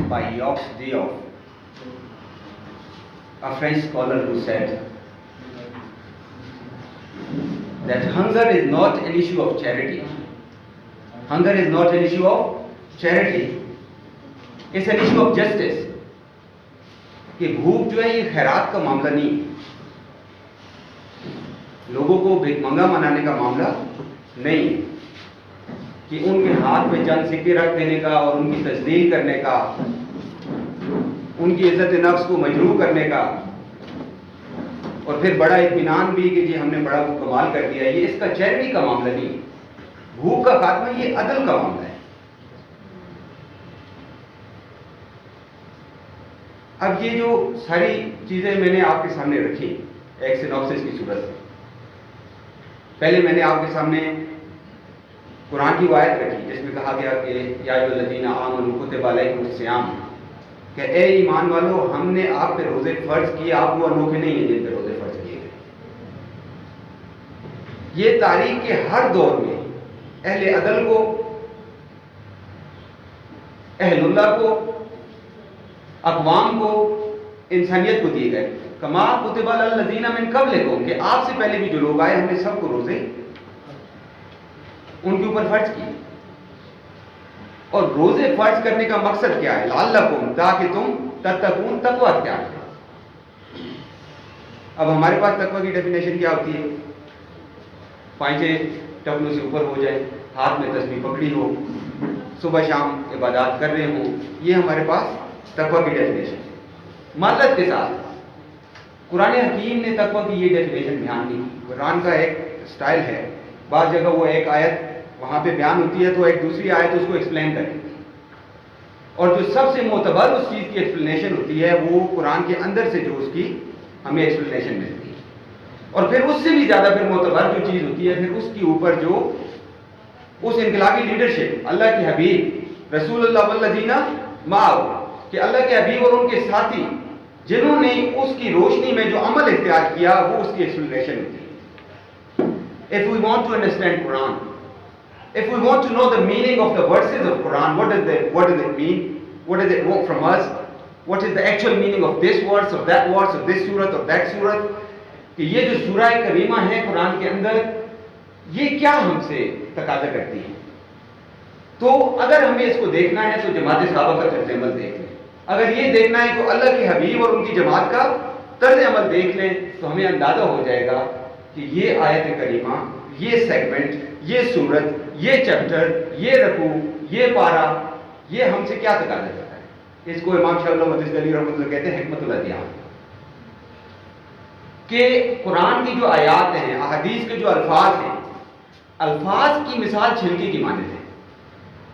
by Jacques Diop, a French scholar who said that hunger is not an issue of charity. Hunger is not an issue of charity. It's an issue of justice. کہ بھوک جو ہے یہ خیرات کا معاملہ نہیں، لوگوں کو بھیک منگا منانے کا معاملہ نہیں، کہ ان کے ہاتھ میں چند سکے رکھ دینے کا اور ان کی تذلیل کرنے کا، ان کی عزت نفس کو مجروح کرنے کا، اور پھر بڑا اطمینان بھی کہ جی ہم نے بڑا کمال کر دیا. یہ اس کا چیریٹی کا معاملہ نہیں، بھوک کا خاتمہ یہ عدل کا معاملہ ہے. اب یہ جو ساری چیزیں میں نے آپ کے سامنے رکھی ایک سینوپسس کی صورت میں، پہلے میں نے آپ کے سامنے قرآن کی وہ آیت رکھی جس میں کہا گیا کہ یا ایھا الذین آمنوا کتب علیکم الصیام، کہ اے ایمان والو ہم نے آپ پہ روزے فرض کیے، آپ وہ انوکھے نہیں ہیں جن پہ روزے فرض کیے گئے. یہ تاریخ کے ہر دور میں اہل عدل کو، اہل اللہ کو، اقوام کو، انسانیت کو دیے گئے. کما کتب علی الذین من قبلکم، کہ آپ سے پہلے بھی جو لوگ آئے ہم نے سب کو روزے ان کے اوپر فرض کیے. اور روزے فرض کرنے کا مقصد کیا ہے؟ لعلکم، تاکہ تم تتقون، تقوی اختیار کرو. اب ہمارے پاس تقوی کی ڈیفینیشن کیا ہوتی ہے؟ پائچے ٹخنوں سے اوپر ہو جائیں، ہاتھ میں تسبیح پکڑی ہو، صبح شام عبادات کر رہے ہوں، یہ ہمارے پاس تقوی کی ڈیفینیشن. معذرت کے ساتھ قرآن حکیم نے تقوی کی یہ ڈیفینیشن بیان نہیں کی. قرآن کا ایک سٹائل ہے، بعض جگہ وہ ایک آیت وہاں پہ بیان ہوتی ہے تو ایک دوسری آیت اس کو ایکسپلین کرتی ہے، اور جو سب سے معتبر اس چیز کی ایکسپلینیشن ہوتی ہے وہ قرآن کے اندر سے جو اس کی ہمیں ایکسپلینیشن ملتی ہے. اور پھر اس سے بھی زیادہ پھر معتبر جو چیز ہوتی ہے پھر اس کے اوپر جو اس انقلابی لیڈرشپ، اللہ کے حبیب رسول اللہ والذین معہ، کہ اللہ کے حبیب اور ان کے ساتھی جنہوں نے اس کی روشنی میں جو عمل اختیار کیا وہ اس کی ایکسپلینیشن ہوتی ہے. If we want to understand Quran, if we want to know the meaning of the verses of Quran, what does it mean? What does it want from us? What is the actual meaning of this verse, of that verse, of this surah, of that surah? کہ یہ جو سورہ کریمہ ہے قرآن کے اندر یہ کیا ہم سے تقاضا کرتی ہے. تو اگر ہمیں اس کو دیکھنا ہے تو جماعت صحابہ کا طرز عمل دیکھ لیں، اگر یہ دیکھنا ہے تو اللہ کے حبیب اور ان کی جماعت کا طرز عمل دیکھ لیں تو ہمیں اندازہ ہو جائے گا کہ یہ آیت کریمہ، یہ سیگمنٹ، یہ سورت، یہ چیپٹر، یہ رکوع، یہ پارہ، یہ ہم سے کیا تقاضا کرتا ہے. اس کو امام شاہ اللہ مدثر علی رحمۃ اللہ کہتے ہیں حکمت الادیان، کہ قرآن کی جو آیات ہیں، احادیث کے جو الفاظ ہیں، الفاظ کی مثال چھلکے کی مانند ہے.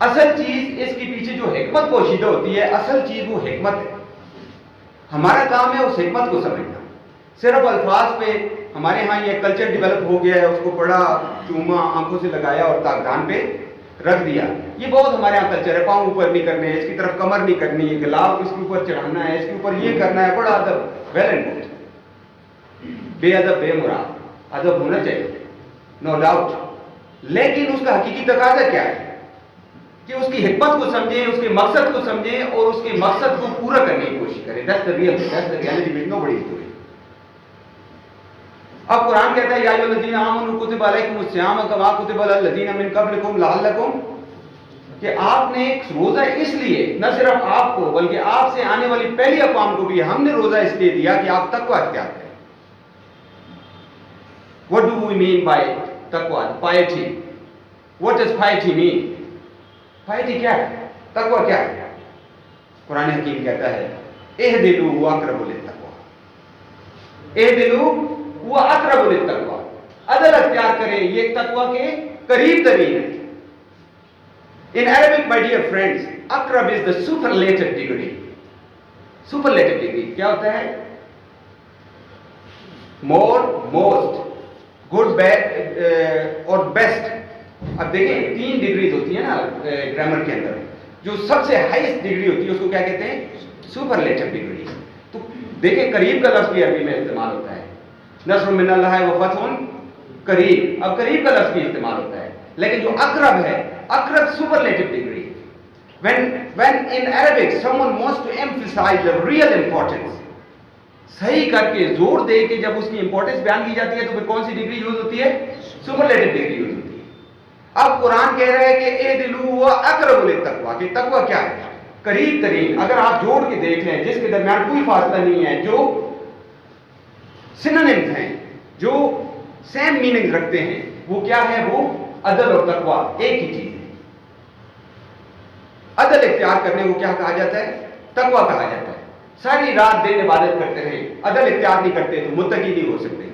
اصل چیز اس کے پیچھے جو حکمت پوشیدہ ہوتی ہے، اصل چیز وہ حکمت ہے. ہمارا کام ہے اس حکمت کو سمجھنا. صرف الفاظ پہ ہمارے ہاں یہ کلچر ڈیولپ ہو گیا ہے، اس کو پڑھا، چوما، آنکھوں سے لگایا اور تاکدان پہ رکھ دیا. یہ بہت ہمارے ہاں کلچر ہے، پاؤں اوپر نہیں کرنے، اس کی طرف کمر نہیں کرنی ہے، گلاب اس کے اوپر چڑھانا ہے، اس کے اوپر یہ کرنا ہے. بڑا ادب، ویل اینڈ گڈ. بے ادب بے مراد، ادب ہونا چاہیے، نو ڈاؤٹ. لیکن اس کا حقیقی تقاضا کیا ہے کہ اس کی حکمت کو سمجھیں، اس کے مقصد کو سمجھیں اور اس کے مقصد کو پورا کرنے کی کوشش کریں. That's the reality with nobody is doing. اب قرآن کہتا ہے یا ایھا الذین آمنوا کتب علیکم الصیام کما کتب علی الذین من قبلکم لعلکم، کہ آپ نے روزہ اس لیے نہ صرف آپ کو بلکہ آپ سے آنے والی پہلی اقوام کو بھی ہم نے روزہ اس لیے دیا کہ آپ تقوی اختیار کریں. What do we mean by taqwa, piety? What does piety mean? piety کیا ہے؟ تقوی کیا ہے؟ قرآن حکیم کہتا ہے اعدلوا واقربوا للتقوی، اعدلوا واقربوا للتقوی، عدل اختیار کریں، یہ تقوی کے قریب ترین ہے. In Arabic, my dear friends, اقرب is the superlative degree. Superlative degree کیا ہوتا ہے؟ more, most, good, bad اور best. اب دیکھیں 3 ڈگریز ہوتی ہیں نا گرامر کے اندر، جو سب سے ہائیسٹ ڈگری ہوتی ہے اس کو کیا کہتے ہیں؟ Superlative degree. تو دیکھیں قریب کا لفظ بھی عربی میں استعمال ہوتا ہے، نصر من اللہ و فتح قریب. اب قریب کا لفظ بھی استعمال ہوتا ہے، لیکن جو اقرب ہے، اقرب superlative degree. when in Arabic someone wants to emphasize the real importance, صحیح کر کے زور دے کے جب اس کی امپورٹنس بیان کی جاتی ہے تو پھر کون سی ڈگری یوز ہوتی ہے؟ سپرلیٹو ڈگری یوز ہوتی ہے. اب قرآن کہہ رہا ہے کہ اعدلوا واقربوا للتقوی، کہ تقوی کیا ہے؟ قریب ترین. اگر آپ جوڑ کے دیکھ لیں جس کے درمیان کوئی فاصلہ نہیں ہے، جو سینونیمز ہیں، جو سیم میننگ رکھتے ہیں، وہ کیا ہے؟ وہ عدل اور تقوی ایک ہی چیز ہے. عدل اختیار کرنے کو کیا کہا جاتا ہے؟ تقوی کہا جاتا ہے. ساری رات دن عبادت کرتے رہے، عدل اختیار نہیں کرتے تو متقی نہیں ہو سکتے.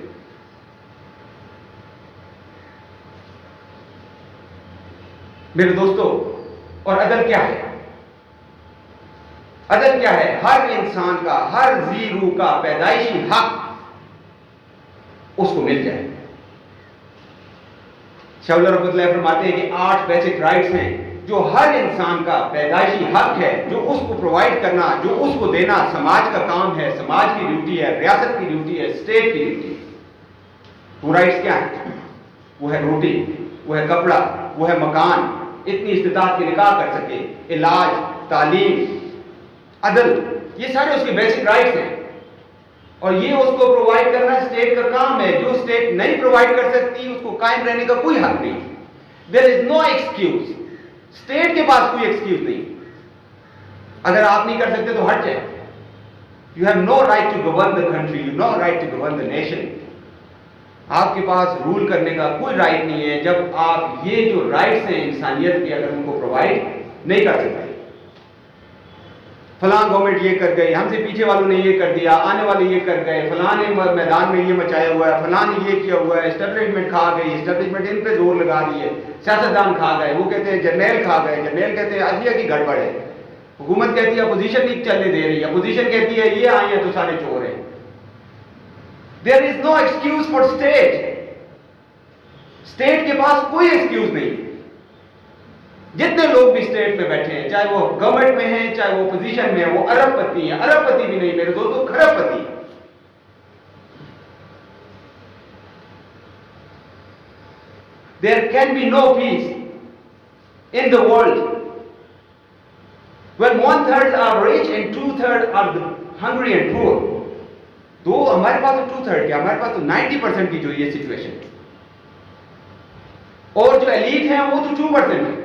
میرے دوستو، اور عدل کیا ہے؟ عدل کیا ہے؟ ہر انسان کا، ہر ذی روح کا پیدائشی حق اس کو مل جائے. شاہ اللہ رحمۃ اللہ فرماتے ہیں کہ 8 بیسک رائٹس ہیں جو ہر انسان کا پیدائشی حق ہے، جو اس کو پرووائڈ کرنا، جو اس کو دینا سماج کا کام ہے، سماج کی ڈیوٹی ہے، ریاست کی ڈیوٹی ہے، اسٹیٹ کی ڈیوٹی ہے. وہ رائٹس کیا ہیں؟ وہ ہے روٹی، وہ ہے کپڑا، وہ ہے مکان، اتنی استطاعت کی نکاح کر سکے، علاج، تعلیم، عدل، یہ سارے اس کے بیسک رائٹس ہیں. اور یہ اس کو پرووائڈ کرنا اسٹیٹ کا کام ہے. جو اسٹیٹ نہیں پرووائڈ کر سکتی اس کو قائم رہنے کا کوئی حق نہیں. دیر از نو ایکسکیوز. اسٹیٹ کے پاس کوئی ایکسکیوز نہیں. اگر آپ نہیں کر سکتے تو ہٹ جائے. You have no right to govern the country, you no right to govern the nation. آپ کے پاس رول کرنے کا کوئی رائٹ نہیں ہے جب آپ یہ جو رائٹس ہیں انسانیت کے، اگر ان کو پرووائڈ نہیں کر سکتے. فلاں گورنمنٹ یہ کر گئی، ہم سے پیچھے والوں نے یہ کر دیا، آنے والے یہ کر گئے، فلاں نے میدان میں یہ مچایا ہوا ہے، فلاں نے یہ کیا ہوا ہے، اسٹیبلشمنٹ کھا گئی، اسٹیبلشمنٹ ان پہ زور لگا رہی ہے، سیاستدان کھا گئے، وہ کہتے ہیں جرنیل کھا گئے، جرنیل کہتے ہیں عدلیہ کی گڑبڑ ہے، حکومت کہتی ہے اپوزیشن نہیں چلنے دے رہی، اپوزیشن کہتی ہے یہ آئی ہیں تو سارے چور ہیں. There is no excuse for state. State کے پاس کوئی ایکسکیوز نہیں. جتنے لوگ بھی اسٹیٹ میں بیٹھے ہیں، چاہے وہ گورنمنٹ میں ہیں چاہے وہ اپوزیشن میں ہیں، وہ ارب پتی ہیں. ارب پتی بھی نہیں میرے دوستوں، کھرب پتی. There can be no peace in the world when 1/3 are rich and 2/3 are hungry and poor. تو ہمارے پاس تو 2/3 کیا، ہمارے پاس تو 90% کی جو یہ سچویشن ہے. اور جو ایلیٹ ہیں وہ تو 2% ہے.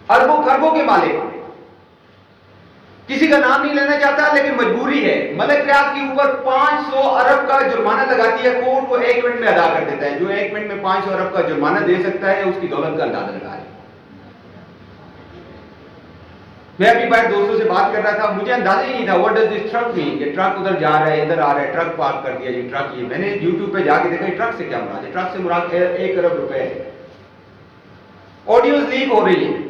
اربوں خربوں کے مالک. کسی کا نام نہیں لینا چاہتا لیکن مجبوری ہے. ملک ریاض کے اوپر 500 ارب کا جرمانہ لگاتی ہے کورٹ، وہ 1 منٹ میں ادا کر دیتا ہے. جو 1 منٹ میں 500 ارب کا جرمانہ دے سکتا ہے اس کی دولت کا اندازہ لگا ہے. میں ابھی باہر دوستوں سے بات کر رہا تھا، مجھے اندازہ ہی نہیں تھا واٹ ڈز دس ٹرک مین، کہ ٹرک ادھر جا رہا ہے ادھر آ رہا ہے، ٹرک پارک کر دیا جی ٹرک. یہ میں نے یوٹیوب پہ جا کے دیکھا ٹرک سے کیا مراد ہے. ٹرک سے مراد 1 ارب روپے ہے. آڈیوز لیک ہو رہی ہے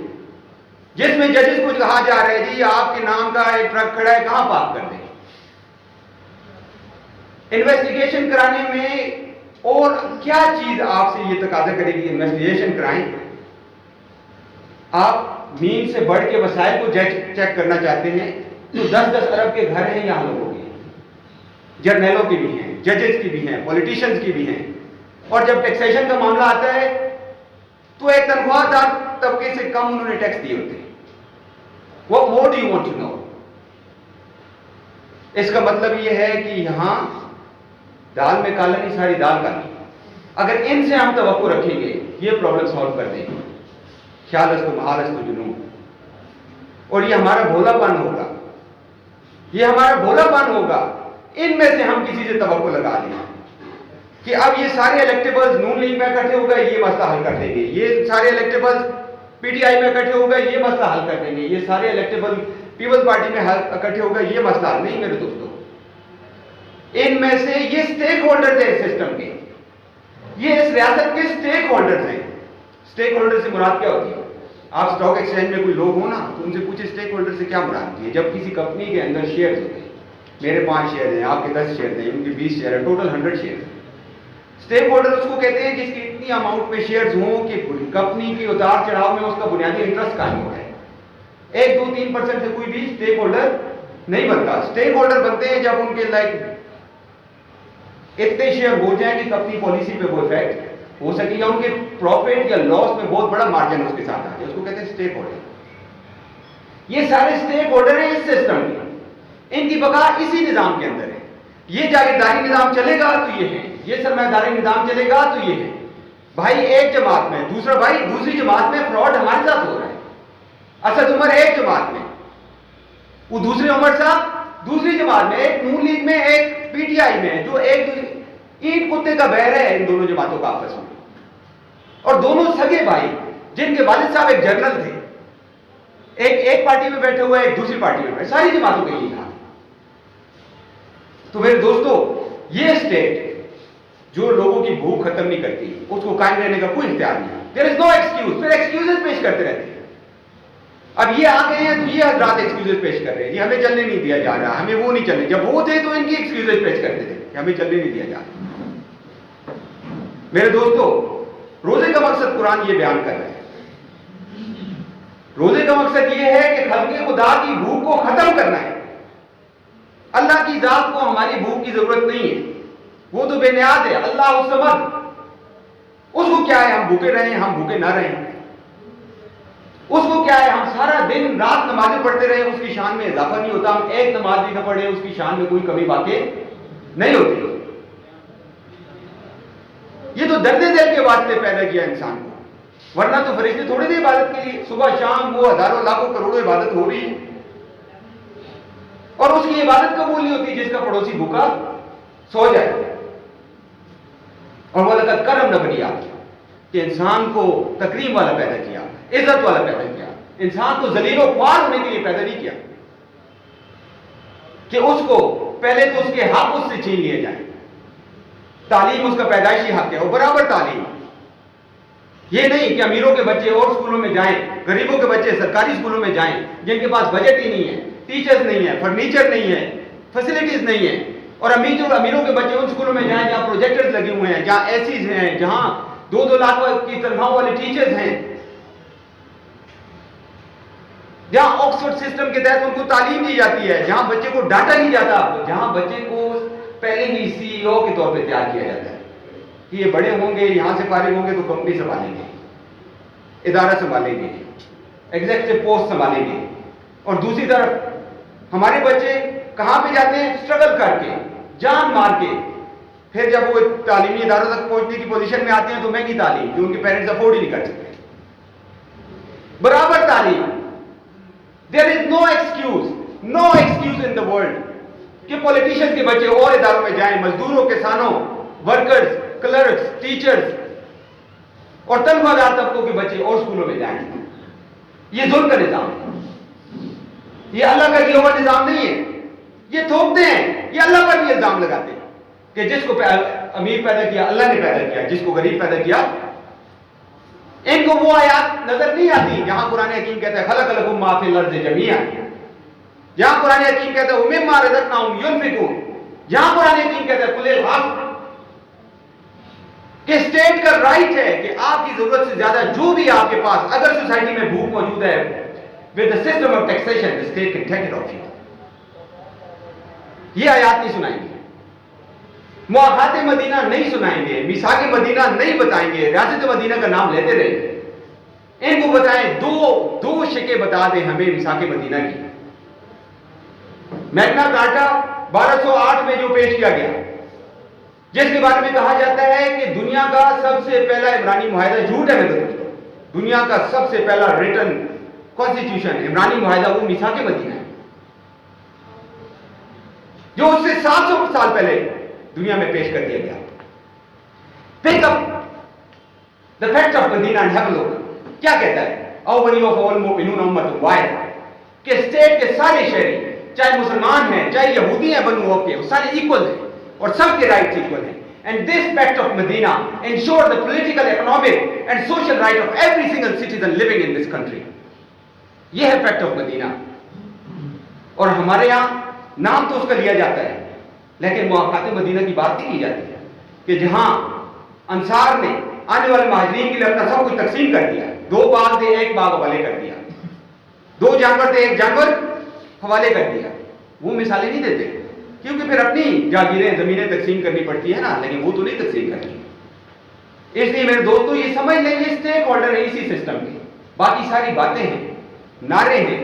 جس میں ججز کو کہا جا رہا ہے جی آپ کے نام کا ایک ٹرک کھڑا ہے، کہاں پارک کر دیں. انویسٹیگیشن کرانے میں اور کیا چیز آپ سے یہ تقاضا کرے گی انویسٹیگیشن کرائیں؟ آپ مین سے بڑھ کے وسائل کو چیک کرنا چاہتے ہیں تو 10-10 ارب کے گھر ہیں یہاں لوگوں کے، جرنیلوں کی بھی ہیں، ججز کی بھی ہیں، پولیٹیشنز کی بھی ہیں. اور جب ٹیکسیشن کا معاملہ آتا ہے تو ایک تنخواہ دار طبقے سے کم انہوں نے ٹیکس دیے ہوتے ہیں. What more do you want to know? اس کا مطلب یہ ہے کہ یہاں دال میں کالا نہیں، ساری دال کالی. اگر ان سے ہم توقع رکھیں گے یہ پرابلم سالو کر دیں گے. خیال اس کو محال اس کو جنون. اور یہ ہمارا بھولا پن ہوگا، یہ ہمارا بھولا پن ہوگا. ان میں سے ہم کسی سے توقع لگا لیں کہ اب یہ سارے الیکٹیبلز نون لیگ میں اکٹھے ہو گئے یہ مسئلہ حل کر دیں گے، یہ سارے الیکٹیبلز پی ٹی آئی میں اکٹھے ہو گئے یہ مسئلہ حل کر دیں گے، یہ سارے الیکٹیبل پیپلز پارٹی میں اکٹھے ہو گئے یہ مسئلہ حل نہیں. میرے دوستوں، ان میں سے یہ سٹیک ہولڈرز ہیں سسٹم کے، یہ اس ریاست کے سٹیک ہولڈرز ہیں. سٹیک ہولڈر سے مراد کیا ہوتی ہے؟ آپ اسٹاک ایکسچینج میں کوئی لوگ ہو نا تو ان سے پوچھے سٹیک ہولڈر سے کیا مراد ہوتی ہے. جب کسی کمپنی کے اندر شیئرز ہوتے ہیں، میرے 5 شیئر ہیں، آپ کے 10 شیئر ہیں، ان کے 20 شیئر ہیں، ٹوٹل 100 شیئر ہیں. اسٹیک ہولڈر اس کو کہتے ہیں جس کی اتنی اماؤنٹ میں شیئرز ہوں کہ کمپنی کی اتار چڑھاؤ میں اس کا بنیادی انٹرسٹ قائم ہو جائے. 1-2-3% سے کوئی بھی اسٹیک ہولڈر نہیں بنتا. اسٹیک ہولڈر بنتے ہیں جب ان کے لائک اتنے شیئر ہو جائیں کہ کمپنی پالیسی پہ وہ افیکٹ ہو سکے یا ان کے پروفٹ یا لاس میں بہت بڑا مارجن اس کے ساتھ آ جائے. اس کو کہتے ہیں اسٹیک ہولڈر. یہ سارے سٹیک ہولڈر ہیں اس سسٹم کے، ان کی بقا اسی نظام کے اندر ہے. یہ جاگیرداری نظام چلے گا تو یہ ہے، یہ سرمایہ داری نظام چلے گا تو یہ ہے. بھائی ایک جماعت میں، دوسرا بھائی دوسری جماعت میں فراڈ ہمارے ساتھ ہو رہا ہے. اسد عمر ایک جماعت میں، وہ دوسرے عمر صاحب دوسری جماعت میں، ایک نون لیگ میں، ایک پی ٹی آئی میں، جو ایک دوسرے اینٹ کتے کا بہر ہے ان دونوں جماعتوں کا آپس میں. اور دونوں سگے بھائی جن کے والد صاحب ایک جنرل تھے، ایک پارٹی میں بیٹھے ہوئے، ایک دوسری پارٹی میں بیٹھے، ساری جماعتوں کے لیے. تو میرے دوستو، یہ اسٹیٹ جو لوگوں کی بھوک ختم نہیں کرتی، اس کو قائم رہنے کا کوئی اختیار نہیں. دیر از نو ایکسکیوز. پھر ایکسکیوزز پیش کرتے رہتے ہیں. اب یہ آ گئے ہیں تو یہ حضرات ایکسکیوزز پیش کر رہے ہیں، یہ ہمیں چلنے نہیں دیا جا رہا، ہمیں وہ نہیں چلنے. جب وہ تھے تو ان کی ایکسکیوزز پیش کرتے تھے کہ ہمیں چلنے نہیں دیا جا رہا. میرے دوستو، روزے کا مقصد قرآن یہ بیان کر رہا ہے. روزے کا مقصد یہ ہے کہ خلق خدا کی بھوک کو ختم کرنا ہے. اللہ کی ذات کو ہماری بھوک کی ضرورت نہیں ہے، وہ تو بے نیاز ہے. اللہ الصمد، اس کو کیا ہے ہم بھوکے رہیں، ہم بھوکے نہ رہیں. اس کو کیا ہے ہم سارا دن رات نمازیں پڑھتے رہیں، اس کی شان میں اضافہ نہیں ہوتا. ہم ایک نماز بھی نہ پڑھیں، اس کی شان میں کوئی کمی واقع نہیں ہوتی. یہ تو درد دل کے واسطے پیدا کیا انسان کو، ورنہ تو فرشتے تھوڑے دیر عبادت کے لیے صبح شام وہ ہزاروں لاکھوں کروڑوں عبادت ہو رہی ہے، اور اس کی عبادت قبول نہیں ہوتی جس کا پڑوسی بھوکا سو جائے. اور وَلَقَدْ كَرَّمْنَا بَنِي آدَمَ، کہ انسان کو تکریم والا پیدا کیا، عزت والا پیدا کیا. انسان کو ذلیل و خوار ہونے کے لیے پیدا نہیں کیا کہ اس کو پہلے تو اس کے حق اس سے چھین لیے جائیں. تعلیم اس کا پیدائشی حق ہے، اور برابر تعلیم. یہ نہیں کہ امیروں کے بچے اور اسکولوں میں جائیں، غریبوں کے بچے سرکاری اسکولوں میں جائیں جن کے پاس بجٹ ہی نہیں ہے، ٹیچرز نہیں ہے، فرنیچر نہیں ہے، فیسلٹیز نہیں ہے. اور امیروں کے بچے ان اسکولوں میں جائیں جہاں پروجیکٹرز لگے ہوئے ہیں، جہاں اے سیز ہیں، جہاں 2-2 لاکھ کی تنخواہوں والے ٹیچرز ہیں، جہاں آکسفورڈ سسٹم کے تحت ان کو تعلیم دی جاتی ہے، جہاں بچے کو ڈانٹا نہیں جاتا، جہاں بچے کو پہلے ہی سی ای او کے طور پہ تیار کیا جاتا ہے کہ یہ بڑے ہوں گے، یہاں سے فارغ ہوں گے تو کمپنی سنبھالیں گے، ادارہ سنبھالیں گے، ایگزیکٹو پوسٹ سنبھالیں گے. اور دوسری طرف ہمارے بچے کہاں پہ جاتے ہیں؟ اسٹرگل کر کے، جان مار کے. پھر جب وہ تعلیمی اداروں تک پہنچنے کی پوزیشن میں آتے ہیں تو مہنگی تعلیم جو ان کے پیرنٹس افورڈ ہی نہیں کر سکتے. برابر تعلیم. There is no excuse in the world کہ پولیٹیشن کے بچے اور اداروں میں جائیں، مزدوروں، کسانوں، ورکرز، کلرکس، ٹیچرز اور تنخواہ دار طبقوں کے بچے اور اسکولوں میں جائیں. یہ ظلم کا نظام ہے، یہ اللہ کا دیا ہوا نظام نہیں ہے. یہ تھوپتے ہیں، یہ اللہ پر بھی الزام لگاتے ہیں کہ جس کو امیر پیدا کیا اللہ نے پیدا کیا، جس کو غریب پیدا کیا. ان کو وہ آیات نظر نہیں آتی جہاں قرآن حکیم کہتا ہے خلق لکم ما فی الارض جمیعا، جہاں قرآن حکیم کہتا ہے ومما رزقناہم ینفقون، جہاں قرآن حکیم کہتا ہے قل الحق، کہ اسٹیٹ کا رائٹ ہے کہ آپ کی ضرورت سے زیادہ جو بھی آپ کے پاس اگر سوسائٹی میں بھوک موجود ہے with the system of taxation the state can take it off you. یہ آیات نہیں سنائیں گے، مواخات مدینہ نہیں سنائیں گے، میثاق مدینہ نہیں بتائیں گے، ریاست مدینہ کا نام لیتے رہیں گے. ان کو بتائیں، دو شکیں بتا دیں ہمیں میثاق مدینہ کی. میگنا کارٹا 1208 میں جو پیش کیا گیا، جس کے بارے میں کہا جاتا ہے کہ دنیا کا سب سے پہلا عمرانی معاہدہ، جھوٹ ہے مطلب، دنیا کا سب سے پہلا ریٹن کانسٹیٹیوشن عمرانی معاہدہ وہ میثاق مدینہ ہے، جو اس سے 700 سال پہلے دنیا میں پیش کر دیا گیا. Pick up the facts of Medina and have a look. کیا کہتا ہے؟ اول یوفول المؤمنون امۃ واحدہ، کہ اسٹیٹ کے سارے شہری چاہے مسلمان ہیں چاہے یہودی ہیں بنو اوف کے، وہ سارے ایکول ہیں اور سب کے رائٹس ایکول ہیں. And this pact of Medina ensured the political, economic and social right of every single citizen living in this country. یہ ہے پیکٹ آف مدینہ. اور ہمارے یہاں نام تو اس کا لیا جاتا ہے لیکن مواقعات مدینہ کی بات نہیں کی جاتی ہے کہ جہاں انصار نے آنے والے مہاجرین کے لیے اپنا سب کچھ تقسیم کر دیا، 2 باغ تھے 1 باغ حوالے کر دیا، 2 جانور تھے 1 جانور حوالے کر دیا. وہ مثالیں نہیں دیتے کیونکہ پھر اپنی جاگیریں زمینیں تقسیم کرنی پڑتی ہے نا، لیکن وہ تو نہیں تقسیم کرنی. اس لیے میرے دوستو یہ سمجھ لیں یہ اسٹیک ہولڈر ہے اسی سسٹم کے. باقی ساری باتیں ہیں، نعرے ہیں،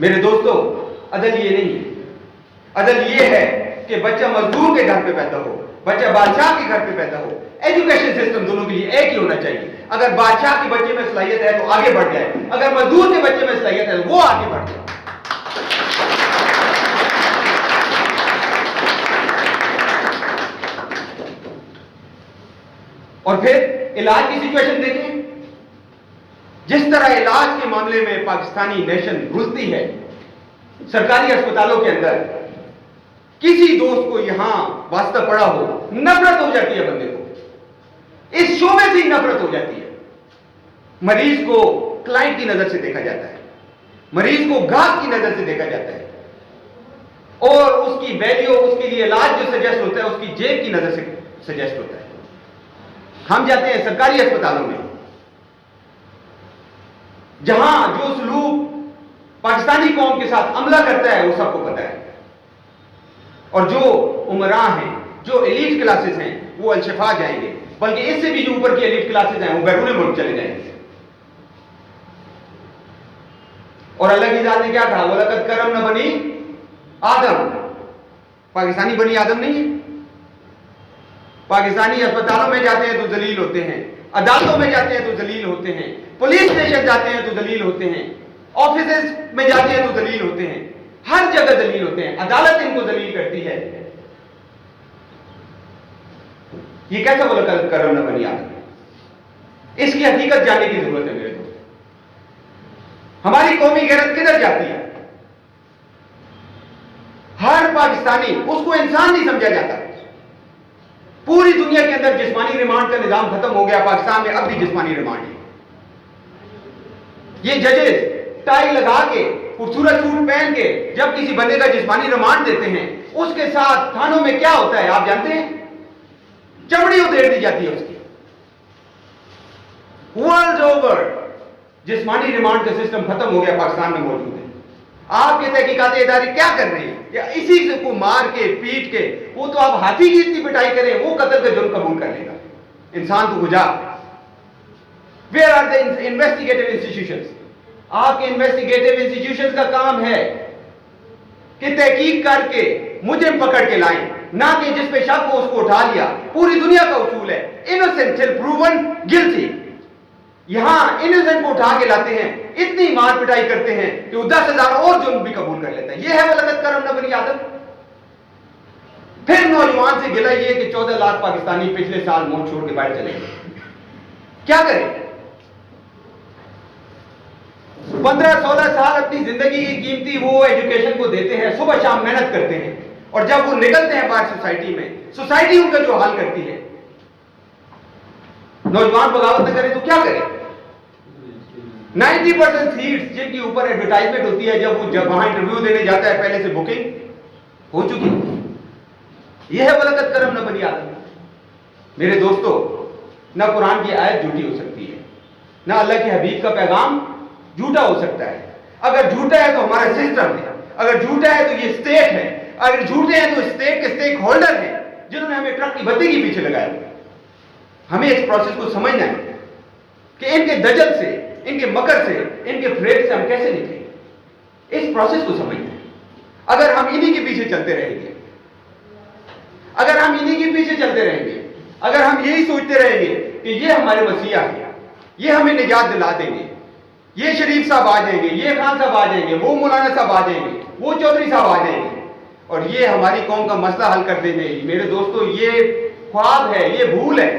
میرے دوستوں، عدل یہ نہیں ہے. عدل یہ ہے کہ بچہ مزدور کے گھر پہ پیدا ہو، بچہ بادشاہ کے گھر پہ پیدا ہو. ایجوکیشن سسٹم دونوں کے لیے ایک ہی ہونا چاہیے. اگر بادشاہ کے بچے میں صلاحیت ہے تو آگے بڑھ جائے، اگر مزدور کے بچے میں صلاحیت ہے تو وہ آگے بڑھ جائے. اور پھر علاج کی سچویشن دیکھیں. جس طرح علاج کے معاملے میں پاکستانی نیشن رلتی ہے، سرکاری اسپتالوں کے اندر کسی دوست کو یہاں واسطہ پڑا ہو، نفرت ہو جاتی ہے بندے کو، اس شعبے سے ہی نفرت ہو جاتی ہے. مریض کو کلائنٹ کی نظر سے دیکھا جاتا ہے، مریض کو گاہک کی نظر سے دیکھا جاتا ہے، اور اس کی ویلیو، اس کے لیے علاج جو سجیسٹ ہوتا ہے اس کی جیب کی نظر سے سجیسٹ ہوتا ہے. ہم جاتے ہیں سرکاری اسپتالوں میں، جہاں جو سلوک پاکستانی قوم کے ساتھ عملہ کرتا ہے وہ سب کو پتا ہے، اور جو عمراء ہیں، جو ایلیٹ کلاسز ہیں، وہ الشفا جائیں گے، بلکہ اس سے بھی جو اوپر کی ایلیٹ کلاسز ہیں وہ بیرون ملک چلے جائیں گے. اور اللہ کی ذات نے کیا کہا؟ وَلَقَدْ كَرَّمْنَا بَنِي آدم. پاکستانی بنی آدم نہیں ہے. پاکستانی اسپتالوں میں جاتے ہیں تو ذلیل ہوتے ہیں، عدالتوں میں جاتے ہیں تو ذلیل ہوتے ہیں، پولیس اسٹیشن جاتے ہیں تو ذلیل ہوتے ہیں، آفیسز میں جاتے ہیں تو ذلیل ہوتے ہیں، ہر جگہ ذلیل ہوتے ہیں. عدالت ان کو ذلیل کرتی ہے. یہ کیسا وَلَقَدْ كَرَّمْنَا بَنِي آدم؟ اس کی حقیقت جاننے کی ضرورت ہے میرے دوست. ہماری قومی غیرت کدھر جاتی ہے؟ ہر پاکستانی، اس کو انسان نہیں سمجھا جاتا. پوری دنیا کے اندر جسمانی ریمانڈ کا نظام ختم ہو گیا، پاکستان میں اب بھی جسمانی ریمانڈ ہے. یہ ججز ٹائی لگا کے، خوبصورت سوٹ پہن کے جب کسی بندے کا جسمانی ریمانڈ دیتے ہیں، اس کے ساتھ تھانوں میں کیا ہوتا ہے آپ جانتے ہیں؟ چمڑی ادھیڑ دی جاتی ہے اس کی. ورلڈ اوور جسمانی ریمانڈ کا سسٹم ختم ہو گیا، پاکستان میں موجود ہے. آپ کے تحقیقاتی ادارے کیا کر رہے ہیں؟ یا اسی کو مار کے پیٹ کے، وہ تو آپ ہاتھی کی اتنی پٹائی کریں وہ قتل کا جرم قبول کر لے گا. انسان تو بجا. Where are the investigative institutions? آپ کے انویسٹیگیٹو انسٹیٹیوشنز کا کام ہے کہ تحقیق کر کے مجرم پکڑ کے لائیں، نہ کہ جس پہ شک ہو اس کو اٹھا لیا. پوری دنیا کا اصول ہے innocent till proven guilty. یہاں انوسنٹ کو اٹھا کے لاتے ہیں، اتنی مار پٹائی کرتے ہیں کہ وہ 10,000 اور جرم بھی قبول کر لیتا ہے. یہ ہے وَلَقَدْ كَرَّمْنَا بَنِي آدم. پھر نوجوان سے گلہ یہ کہ 14 لاکھ پاکستانی پچھلے سال ملک چھوڑ کے باہر چلے گئے. کیا کریں؟ 15-16 سال اپنی زندگی کی قیمتی وہ ایجوکیشن کو دیتے ہیں، صبح شام محنت کرتے ہیں، اور جب وہ نکلتے ہیں باہر سوسائٹی میں، سوسائٹی ان کا جو حال کرتی ہے. نوجوان بغاوت نہ کرے تو کیا کرے؟ 90% سیٹس جن کی اوپر ایڈورٹائزمنٹ ہوتی ہے، جب وہاں انٹرویو دینے جاتا ہے پہلے سے بکنگ ہو چکی. یہ ہے وَلَقَدْ كَرَّمْنَا بَنِي آدم. میرے دوستو، نہ قرآن کی آیت جھوٹی ہو سکتی ہے، نہ اللہ کے حبیب کا پیغام جھوٹا ہو سکتا ہے. اگر جھوٹا ہے تو ہمارا سسٹم ہے، اگر جھوٹا ہے تو یہ اسٹیٹ ہے، اگر جھوٹے ہیں تو اسٹیٹ کے اسٹیک ہولڈر ہیں جنہوں نے ہمیں ٹرک کی بتی کے پیچھے لگایا. ہمیں اس پروسیس کو سمجھنا ہے کہ ان کے دجل سے، ان کے مکر سے، ان کے فریب سے ہم کیسے نکلیں. اس پروسیس کو سمجھنا ہے. اگر ہم انہی کے پیچھے چلتے رہیں گے، اگر ہم انہی کے پیچھے چلتے رہیں گے، اگر ہم یہی سوچتے رہیں گے کہ یہ ہمارے وسیع ہیں، یہ ہمیں نجات دلا دیں گے، یہ شریف صاحب آ جائیں گے، یہ خان صاحب آ جائیں گے، وہ مولانا صاحب آ جائیں گے، وہ چودھری صاحب آ جائیں گے، اور یہ ہماری قوم کا مسئلہ حل کر دیں گے، میرے دوستو یہ خواب ہے، یہ بھول ہے.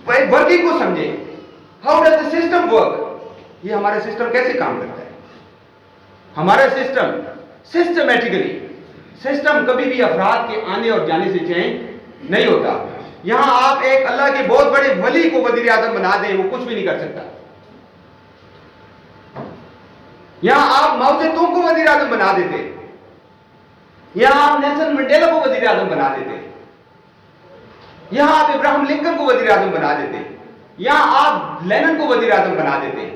ورکنگ کو سمجھیں. How does the system work? یہ ہمارا سسٹم کیسے کام کرتا ہے؟ ہمارا سسٹم سسٹمیٹیکلی، سسٹم کبھی بھی افراد کے آنے اور جانے سے چینج نہیں ہوتا. یہاں آپ ایک اللہ کے بہت بڑے ولی کو وزیر اعظم بنا دیں، وہ کچھ بھی نہیں کر سکتا. یہاں آپ ماؤ سے تونگ کو وزیر اعظم بنا دیتے، یہاں آپ نیلسن منڈیلا کو وزیر اعظم بنا دیتے، یہاں آپ ابراہیم لنکن کو وزیر اعظم بنا دیتے، یہاں آپ لینن کو وزیر اعظم بنا دیتے،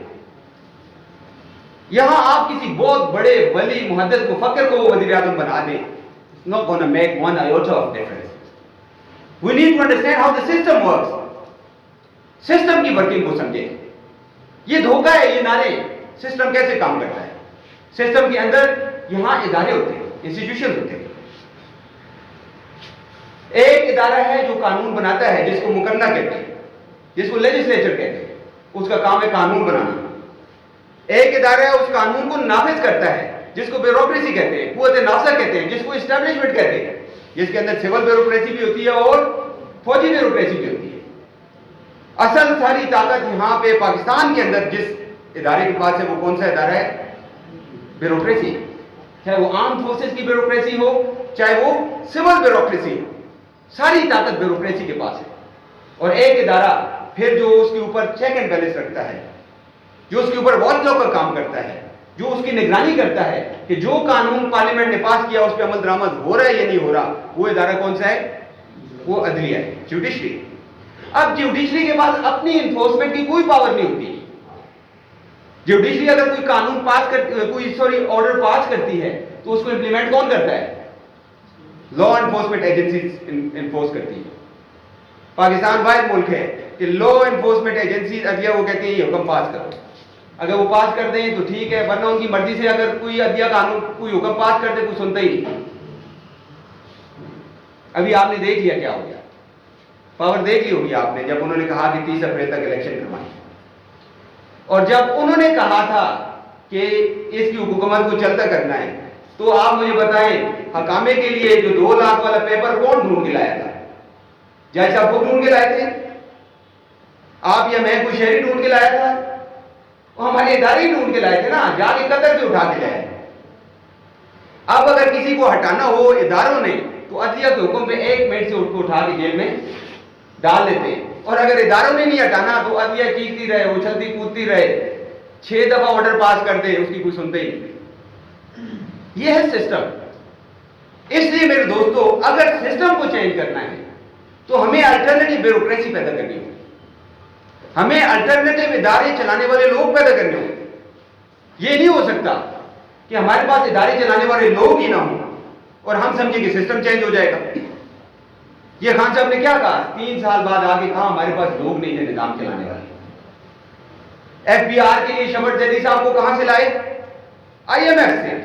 یہاں آپ کسی بہت بڑے ولی محدث مفکر کو وزیر اعظم بنا دیں. It's not going to make one iota of difference. We need to understand how the system works. System کی ورکنگ کو سمجھیں. یہ دھوکہ ہے، یہ نعرے. سسٹم کیسے کام کرتا ہے؟ سسٹم کے اندر یہاں ادارے ہوتے ہیں، انسٹیٹیوشن ہوتے ہیں. ایک ادارہ ہے جو قانون بناتا ہے، جس کو مقننہ کہتے ہیں، جس کو لیجسلیچر کہتے ہیں، اس کا کام ہے قانون بنانا. ایک ادارہ ہے اس قانون کو نافذ کرتا ہے، جس کو بیوروکریسی کہتے ہیں، قوت نافذہ کہتے ہیں، جس کو اسٹیبلشمنٹ کہتے ہیں، جس کے اندر سول بیوروکریسی بھی ہوتی ہے اور فوجی بیوروکریسی بھی ہوتی ہے. اصل ساری طاقت یہاں پہ پاکستان کے اندر جس ادارے کے پاس ہے وہ کون سا ادارہ ہے؟ بیوروکریسی. چاہے وہ آرم فورسز کی بیوروکریسی ہو، چاہے وہ سول بیوروکریسی ہو، ساری طاقت بیوروکریسی کے پاس ہے. اور ایک ادارہ پھر جو اس کے اوپر چیک اینڈ بیلنس رکھتا ہے، جو اس کے اوپر واچ ڈاگ کا کام کرتا ہے، جو اس کی نگرانی کرتا ہے کہ جو قانون پارلیمنٹ نے پاس کیا اس پہ عمل درآمد ہو رہا ہے یا نہیں ہو رہا، وہ ادارہ کون سا ہے؟ وہ عدلیہ ہے، جوڈیشری. اب جوڈیشری کے پاس اپنی انفورسمنٹ کی کوئی پاور نہیں ہوتی. جوڈیشری اگر کوئی قانون پاس آرڈر پاس کرتی ہے تو اس کو امپلیمنٹ کون کرتا ہے؟ لا انفورسمنٹ ایجنسیز انفورس کرتی ہے. پاکستان واحد ملک ہے کہ لا انفورسمنٹ ایجنسیز عدلیہ وہ کہتی ہیں یہ حکم پاس کرو. اگر وہ پاس کر دیں تو ٹھیک ہے، ورنہ ان کی مرضی سے اگر کوئی عدلیہ قانون کوئی حکم پاس کر دے کوئی سنتا ہی نہیں. ابھی آپ نے دیکھ لیا کیا ہو گیا، پاور دیکھ لی ہوگی آپ نے جب انہوں نے کہا کہ 30 اپریل تک الیکشن کروائیں. اور جب انہوں نے کہا تھا کہ اس کی حکومت کو چلتا کرنا ہے تو آپ مجھے بتائیں حکامے کے لیے جو 2 لاکھ والا پیپر کون ڈھونڈ کے لایا تھا؟ جج صاحب کو ڈھونڈ کے لائے تھے؟ آپ یا میں کوئی شہری ڈھونڈ کے لایا تھا؟ وہ ہمارے ادارے ہی ڈھونڈ کے لائے تھے نا، جا کے قطر سے اٹھا کے لائے. اب اگر کسی کو ہٹانا ہو اداروں نے تو عدلیہ کے حکم پہ 1 منٹ سے اس کو اٹھا کے جیل میں ڈال دیتے. اور اگر اداروں نے نہیں ہٹانا تو عدلیہ چیختی رہے، اچھلتی کودتی رہے، 6 دفعہ آرڈر پاس کر دے، اس کی کوئی سنتے ہی نہیں. یہ ہے سسٹم. اس لیے میرے دوستو اگر سسٹم کو چینج کرنا ہے تو ہمیں الٹرنیٹو بیوروکریسی پیدا کرنی ہوگی، ہمیں الٹرنیٹو ادارے چلانے والے لوگ پیدا کرنے ہوں. یہ نہیں ہو سکتا کہ ہمارے پاس ادارے چلانے والے لوگ ہی نہ ہوں اور ہم سمجھیں کہ سسٹم چینج ہو جائے گا. یہ خان صاحب نے کیا کہا 3 سال بعد آگے کہا ہمارے پاس لوگ نہیں تھے نظام چلانے والے. ایف بی آر کے لیے شمر زیدی صاحب کو کہاں سے لائے؟ آئی ایم ایف سے.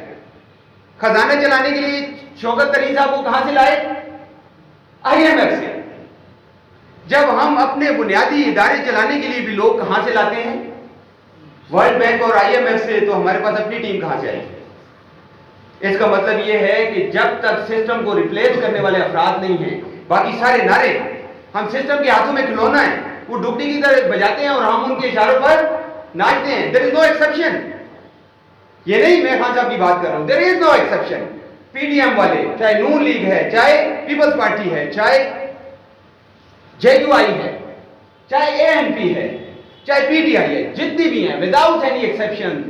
خزانہ چلانے کے لیے شوکت طرین صاحب کو کہاں سے لائے؟ آئی ایم ایف سے. جب ہم اپنے بنیادی ادارے چلانے کے لیے بھی لوگ کہاں سے لاتے ہیں؟ ورلڈ بینک اور آئی ایم ایف سے، تو ہمارے پاس اپنی ٹیم کہاں سے آئی؟ اس کا مطلب یہ ہے کہ جب تک سسٹم کو ریپلیس کرنے والے افراد نہیں ہیں، باقی سارے نعرے ہم سسٹم کے ہاتھوں میں کھلونا ہے، وہ ڈبڈی کی طرح بجاتے ہیں اور ہم ان کے اشاروں پر ناچتے ہیں. There is no exception. یہ نہیں میں خان صاحب کی بات کر رہا ہوں، دیر is no exception. P D M والے، چاہے نون لیگ ہے، چاہے پیپلز پارٹی ہے، چاہے جے یو آئی ہے، چاہے اے این پی ہے، چاہے پی ٹی آئی ہے، جتنی بھی ہیں وداؤٹ اینی ایکسیپشن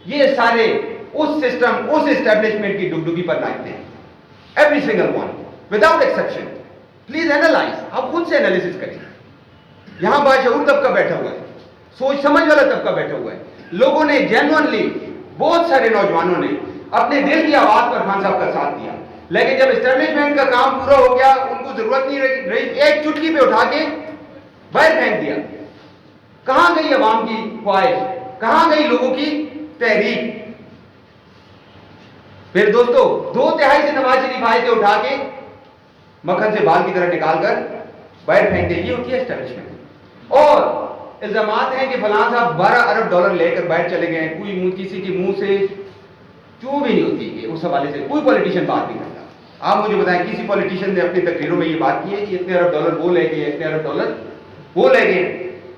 یہ سارے اس سسٹم اس اسٹیبلشمنٹ کی ڈگڈگی پر ناچتے ہیں. Every single one without exception. Please analyse, آپ خود سے انالیسس کریں. یہاں باشعور طبقہ بیٹھا ہوا ہے، سوچ سمجھ والا طبقہ بیٹھا ہوا ہے. لوگوں نے جینوئنلی، بہت سارے نوجوانوں نے اپنے دل کی آواز پر خان صاحب کا ساتھ دیا، لیکن جب اسٹیبلشمنٹ کا کام پورا ہو گیا ان کو ضرورت نہیں رہی، ایک چٹکی پہ اٹھا کے باہر پھینک دیا. کہاں گئی عوام کی خواہش؟ کہاں گئی لوگوں کی تحریک؟ پھر دوستو 2/3 سے نواز شریف آئے تھے اٹھا کے مکھن سے بال کی طرح نکال کر باہر پھینک دے. یہ ہوتی ہے اسٹیبلشمنٹ. اور الزامات ہیں کہ فلاں صاحب 12 ارب ڈالر لے کر باہر چلے گئے. کوئی کسی کے منہ سے چوں بھی نہیں ہوتی کہ اس حوالے سے کوئی پولیٹیشین بات نہیں کرتا. آپ مجھے بتائیں کسی پولیٹیشین نے اپنی تقریروں میں یہ بات کی ہے کہ اتنے ارب ڈالر وہ لے گئے، اتنے ارب ڈالر وہ لے گئے؟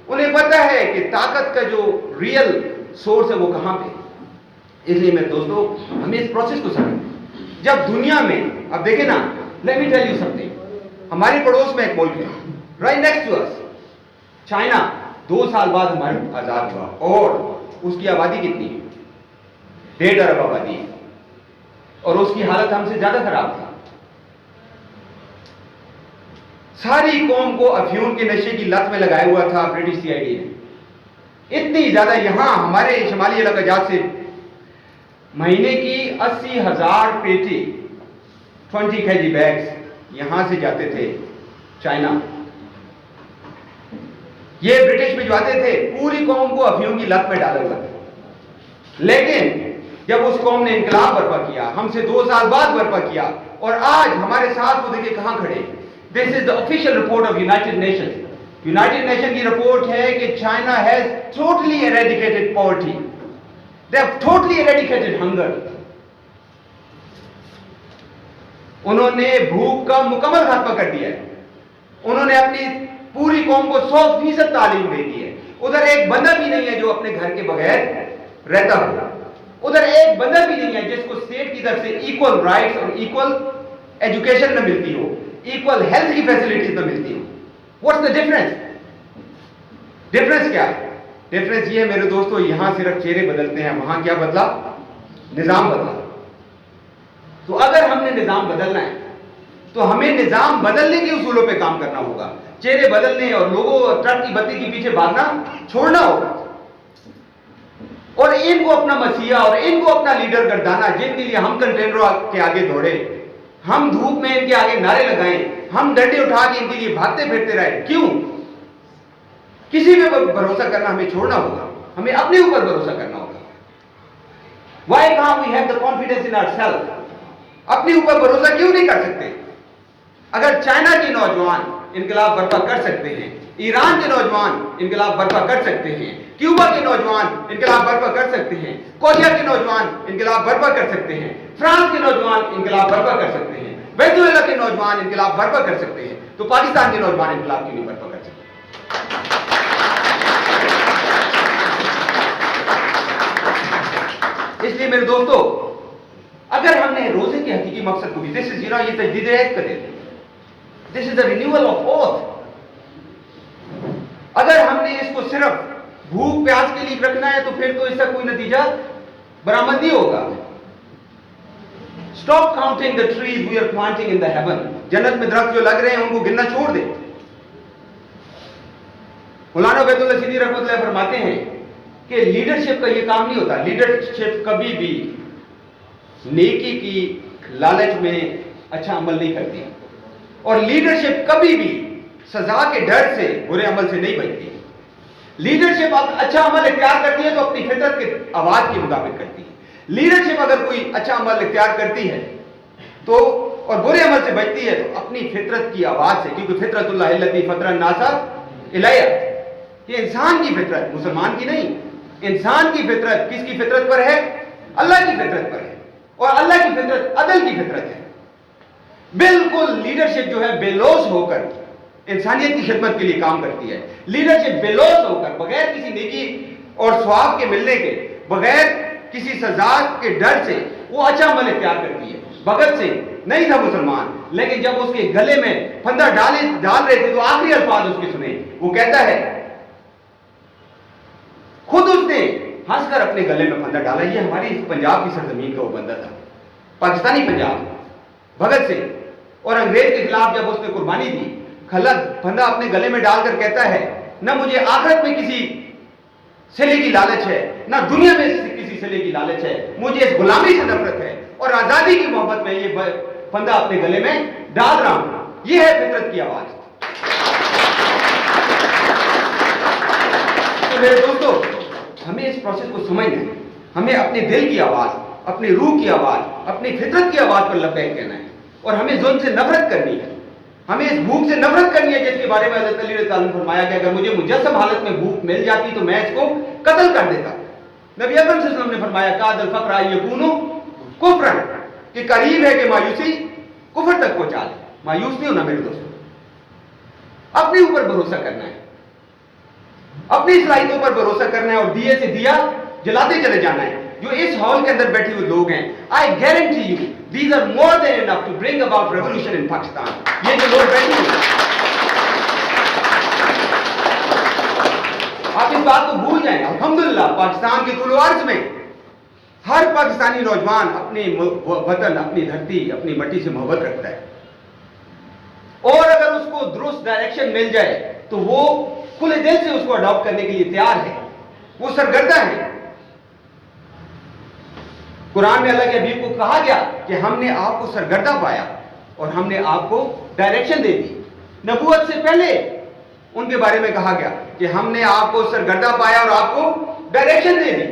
انہیں پتا ہے کہ طاقت کا جو ریئل سورس ہے وہ کہاں پہ. اس لیے میرے دوستو ہمیں اس پروسیس کو سمجھیں. جب دنیا میں اب دیکھیں نا، let me tell you something. ہمارے پڑوس میں ایک ملک ہے رائٹ نیکسٹ ٹو اس، چائنا. 2 سال بعد ہمارا آزاد ہوا اور اس کی آبادی کتنی ہے؟ 1.5 ارب آبادی ہے اور اس کی حالت ہم سے زیادہ خراب تھا. ساری قوم کو افیون کے نشے کی لت میں لگایا ہوا تھا برٹش سی آئی ڈی نے. اتنی زیادہ یہاں ہمارے شمالی علاقہ جات سے مہینے کی 80,000 پیٹی 20 kg بیگز یہاں سے جاتے تھے چائنا. یہ برٹش بھجواتے تھے، پوری قوم کو افیون کی لت میں ڈالا ہوا تھا. لیکن جب اس قوم نے انقلاب برپا کیا، ہم سے 2 سال بعد برپا کیا، اور آج ہمارے ساتھ وہ دیکھیں کہاں کھڑے. This is the official report of United Nation. United Nation کی رپورٹ ہے کہ China has totally eradicated poverty. They have totally eradicated hunger. انہوں نے بھوک کا مکمل خاتمہ کر دیا ہے. انہوں نے اپنی پوری قوم کو 100% تعلیم دے دی ہے. ادھر ایک بندہ بھی نہیں ہے جو اپنے گھر کے بغیر رہتا ہو. ادھر ایک بندہ بھی نہیں ہے جس کو اسٹیٹ کی طرف سے ایکول رائٹس اور ایکول ایجوکیشن نہ ملتی ہو، ایکول ہیلتھ کی فیسلٹیز نہ ملتی ہو. What's the difference? ڈفرنس کیا ہے؟ ڈفرنس یہ ہے میرے دوستو، یہاں صرف چہرے بدلتے ہیں، وہاں کیا بدلا؟ نظام بدلا. تو اگر ہم نے نظام بدلنا ہے تو ہمیں نظام بدلنے کے اصولوں پہ کام کرنا ہوگا. چہرے بدلنے اور لوگوں ٹرک کی بتی کے پیچھے بھاگنا چھوڑنا ہوگا، اور ان کو اپنا مسیحا اور ان کو اپنا لیڈر گردانا، جن کے لیے ہم کنٹینروں کے آگے دوڑے، ہم دھوپ میں ان کے آگے نعرے لگائیں، ہم ڈنڈے اٹھا کے ان کے لیے بھاگتے پھرتے رہے. کیوں؟ کسی پہ بھروسہ کرنا ہمیں چھوڑنا ہوگا، ہمیں اپنے اوپر بھروسہ کرنا ہوگا. Why can't we have the confidence in ourselves? اپنے اوپر بھروسہ کیوں نہیں کر سکتے؟ اگر چائنا کے نوجوان انقلاب برپا کر سکتے ہیں، ایران کے نوجوان انقلاب برپا کر سکتے ہیں، کیوبا کے نوجوان انقلاب برپا کر سکتے ہیں، کوریا کے نوجوان انقلاب برپا کر سکتے ہیں، فرانس کے نوجوان انقلاب برپا کر سکتے ہیں، وینزویلا کے نوجوان انقلاب برپا کر سکتے ہیں، تو پاکستان کے نوجوان انقلاب کیوں نہیں برپا کر سکتے؟ اس لیے میرے دوستو، اگر ہم نے روزے کے حقیقی مقصد کو بھی یہ تجدید عہد کرے، دس is the renewal of oath. اگر ہم نے اس کو صرف بھوک پیاس کے لیے رکھنا ہے تو پھر تو اس کا کوئی نتیجہ برآمد نہیں ہوگا. Stop counting the trees we are planting in the heaven. جنت میں درخت جو لگ رہے ہیں ان کو گننا چھوڑ دیں. مولانا عبید اللہ سیدھی رحمۃ اللہ فرماتے ہیں کہ لیڈرشپ کا یہ کام نہیں ہوتا. لیڈرشپ کبھی بھی نیکی کی لالچ میں اچھا عمل نہیں کرتی، اور لیڈرشپ کبھی بھی سزا کے ڈر سے برے عمل سے نہیں بچتی. لیڈرشپ اچھا عمل اختیار کرتی ہے تو اپنی فطرت کے آواز کے مطابق کرتی ہے. لیڈرشپ اگر کوئی اچھا عمل اختیار کرتی ہے تو اور برے عمل سے بچتی ہے تو اپنی فطرت کی آواز سے، کیونکہ فطرت اللہ التی فطر الناس الیہ، یہ انسان کی فطرت، مسلمان کی نہیں. انسان کی فطرت کس کی فطرت پر ہے؟ اللہ کی فطرت پر ہے، اور اللہ کی فطرت عدل کی فطرت ہے. بالکل لیڈرشپ جو ہے بے لوث ہو کر انسانیت کی خدمت کے لیے کام کرتی ہے. لیڈرشپ بے لوث ہو کر، بغیر کسی نیکی اور ثواب کے ملنے کے، بغیر کسی سزا کے ڈر سے وہ اچھا عمل اختیار کرتی ہے. بھگت سنگھ نہیں تھا مسلمان، لیکن جب اس کے گلے میں پھندا ڈال رہے تھے تو آخری الفاظ اس کے سنے. وہ کہتا ہے، خود اس نے ہنس کر اپنے گلے میں پھندا ڈالا. یہ ہماری پنجاب کی سرزمین کا وہ بندہ تھا، پاکستانی پنجاب، بھگت سنگھ. اور انگریز کے خلاف جب اس نے قربانی دی، پھندا اپنے گلے میں ڈال کر کہتا ہے، نہ مجھے آخرت میں کسی صلے کی لالچ ہے، نہ دنیا میں کسی صلے کی لالچ ہے، مجھے اس غلامی سے نفرت ہے اور آزادی کی محبت میں یہ پھندا اپنے گلے میں ڈال رہا ہوں. یہ ہے فطرت کی آواز. تو میرے دوستو، ہمیں اس پروسیس کو سمجھنا ہے. ہمیں اپنے دل کی آواز، اپنی روح کی آواز، اپنی فطرت کی آواز پر لبیک کہنا ہے، اور ہمیں ظلم سے نفرت کرنی ہے. ہمیں اس بھوک سے نفرت کرنی ہے جس کے بارے میں حضرت علی رضی اللہ عنہ نے فرمایا کہ اگر مجھے مجسم حالت میں بھوک مل جاتی تو میں اس کو قتل کر دیتا. نبی اکرم صلی اللہ علیہ وسلم نے فرمایا کاد الفقر یکون کفرا، کہ قریب ہے کہ مایوسی کفر تک پہنچا دے. مایوس نہیں ہونا میرے دوستوں، اپنے اوپر بھروسہ کرنا ہے، اپنی صلاحیتوں پر بھروسہ کرنا ہے، اور دیے سے دیا جلاتے چلے جانا ہے. جو اس ہال کے اندر بیٹھے ہوئے لوگ ہیں، I guarantee you these are more than enough to bring about revolution in Pakistan. یہ جو لوگ بیٹھے ہیں، آپ اس بات کو بھول جائیں. الحمدللہ پاکستان کے طول و عرض میں ہر پاکستانی نوجوان اپنے وطن، اپنی دھرتی، اپنی مٹی سے محبت رکھتا ہے، اور اگر اس کو درست ڈائریکشن مل جائے تو وہ کھلے دل سے اس کو اڈاپٹ کرنے کے لیے تیار ہے، وہ سرگردہ ہے. قرآن میں اللہ کے حبیب کو کہا گیا کہ ہم نے آپ کو سرگردہ پایا اور ہم نے آپ کو ڈائریکشن دے دی. نبوت سے پہلے ان کے بارے میں کہا گیا کہ ہم نے آپ کو سرگردہ پایا اور آپ کو ڈائریکشن دے دی.